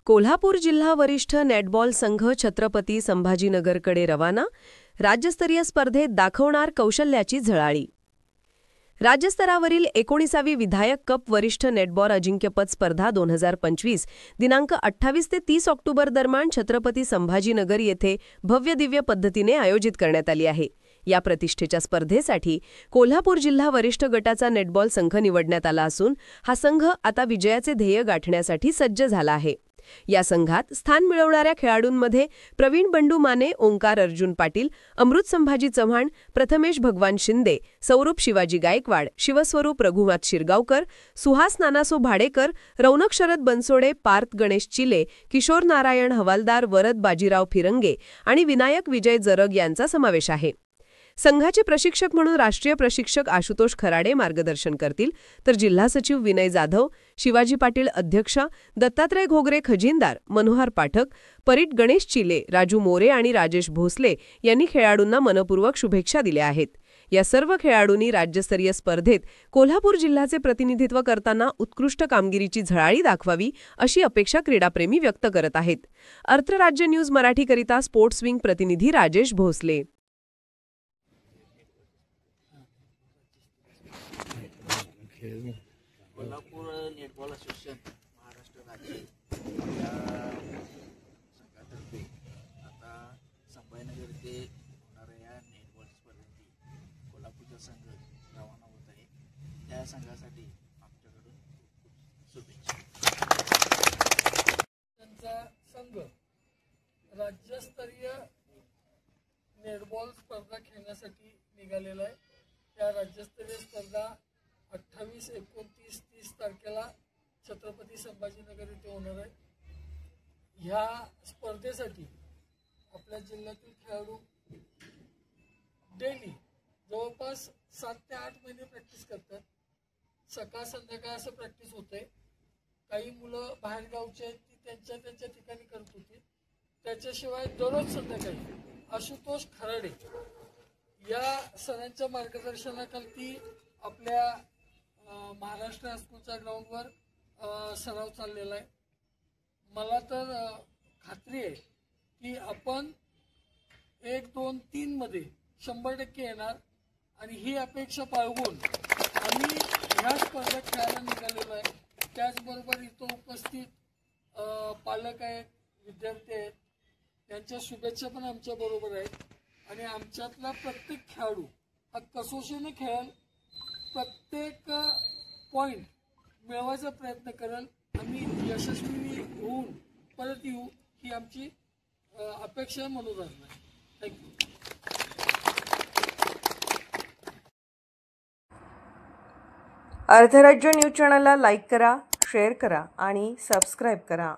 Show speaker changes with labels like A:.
A: कोल्हापूर जिल्हा वरिष्ठ नेटबॉल संघ छत्रपती संभाजीनगरकडे रवाना. राज्यस्तरीय स्पर्धेत दाखवणार कौशल्याची झळाळी. राज्यस्तरावरील 19वी विधायक कप वरिष्ठ नेटबॉल अजिंक्यपद स्पर्धा 2025 दिनांक 28 ते 30 ऑक्टोबर दरम्यान छत्रपती संभाजीनगर येथे भव्य दिव्य पद्धतीने आयोजित करण्यात आली आहे. या प्रतिष्ठेच्या स्पर्धेसाठी कोल्हापूर जिल्हा वरिष्ठ गटाचा नेटबॉल संघ निवडण्यात आला असून हा संघ आता विजयाचे ध्येय गाठण्यासाठी सज्ज झाला आहे. या संघात स्थान मिळवणाऱ्या खेळाडूंमध्ये प्रवीण बंडू माने, ओंकार अर्जुन पाटील, अमृत संभाजी चव्हाण, प्रथमेश भगवान शिंदे, सौरभ शिवाजी गायकवाड, शिवस्वरूप रघुनाथ शिरगावकर, सुहास नानासो भाडेकर, रौनक शरद बनसोडे, पार्थ गणेश चिले, किशोर नारायण हवालदार, वरद बाजीराव फिरंगे आणि विनायक विजय जरग यांचा समावेश आहे. संघाचे प्रशिक्षक म्हणून राष्ट्रीय प्रशिक्षक आशुतोष खराडे मार्गदर्शन करतील, तर जिल्हा सचिव विनय जाधव, शिवाजी पाटील अध्यक्ष, दत्तात्रय घोगरे खजिनदार, मनोहर पाठक, परीट गणेश चिले, राजू मोरे आणि राजेश भोसले यांनी खेळाडूंना मनपूर्वक शुभेच्छा दिल्या आहेत. या सर्व खेळाडूंनी राज्यस्तरीय स्पर्धेत कोल्हापूर जिल्ह्याचे प्रतिनिधित्व करताना उत्कृष्ट कामगिरीची झळाळी दाखवावी अशी अपेक्षा क्रीडाप्रेमी व्यक्त करत आहेत. अर्थराज्य न्यूज मराठीकरिता स्पोर्ट्स विंग प्रतिनिधी राजेश भोसले.
B: कोल्हापूर नेटबॉल असोसिएशन महाराष्ट्र राज्य या संघातर्फे आता संभाजीनगर येथे होणाऱ्या या नेटबॉल स्पर्धेसाठी कोल्हापूरचा संघ रवाना होत आहे. त्या संघासाठी आमच्याकडून शुभेच्छा.
C: त्यांचा संघ राज्यस्तरीय नेटबॉल स्पर्धा खेळण्यासाठी निघालेला आहे. या राज्यस्तरीय स्पर्धा 28, 29, 30 तारखेला छत्रपती संभाजीनगर येथे होणार आहे. ह्या स्पर्धेसाठी आपल्या जिल्ह्यातील खेळाडू डेली जवळपास 7 ते 8 महिने प्रॅक्टिस करतात. सकाळ संध्याकाळ असं प्रॅक्टिस होते. काही मुलं बाहेरगावचे आहेत ती त्यांच्या ठिकाणी करत होती. त्याच्याशिवाय दररोज संध्याकाळी आशुतोष खराडे या सरांच्या मार्गदर्शनाखाली आपल्या महाराष्ट्र हायस्कूलच्या ग्राउंडवर सराव चाललेला आहे. मला तर खात्री आहे की आपण 1, 2, 3 मध्ये 100% येणार आणि ही अपेक्षा बाळगून आम्ही ह्या स्पर्धा खेळायला निघालेलो आहे. त्याचबरोबर इथं उपस्थित पालक आहेत, विद्यार्थी आहेत, त्यांच्या शुभेच्छा पण आमच्या बरोबर आहेत. आणि आमच्यातला प्रत्येक खेळाडू हा कसोशीने खेळेल, प्रत्येक पॉईंट मिळवायचा प्रयत्न करेल. आम्ही यशस्वी होऊन परत येऊ ही आमची अपेक्षा मनोभाव आहे. थँक्यू.
A: अर्थराज्य न्यूज चॅनलला लाईक करा, शेअर करा आणि सबस्क्राईब करा.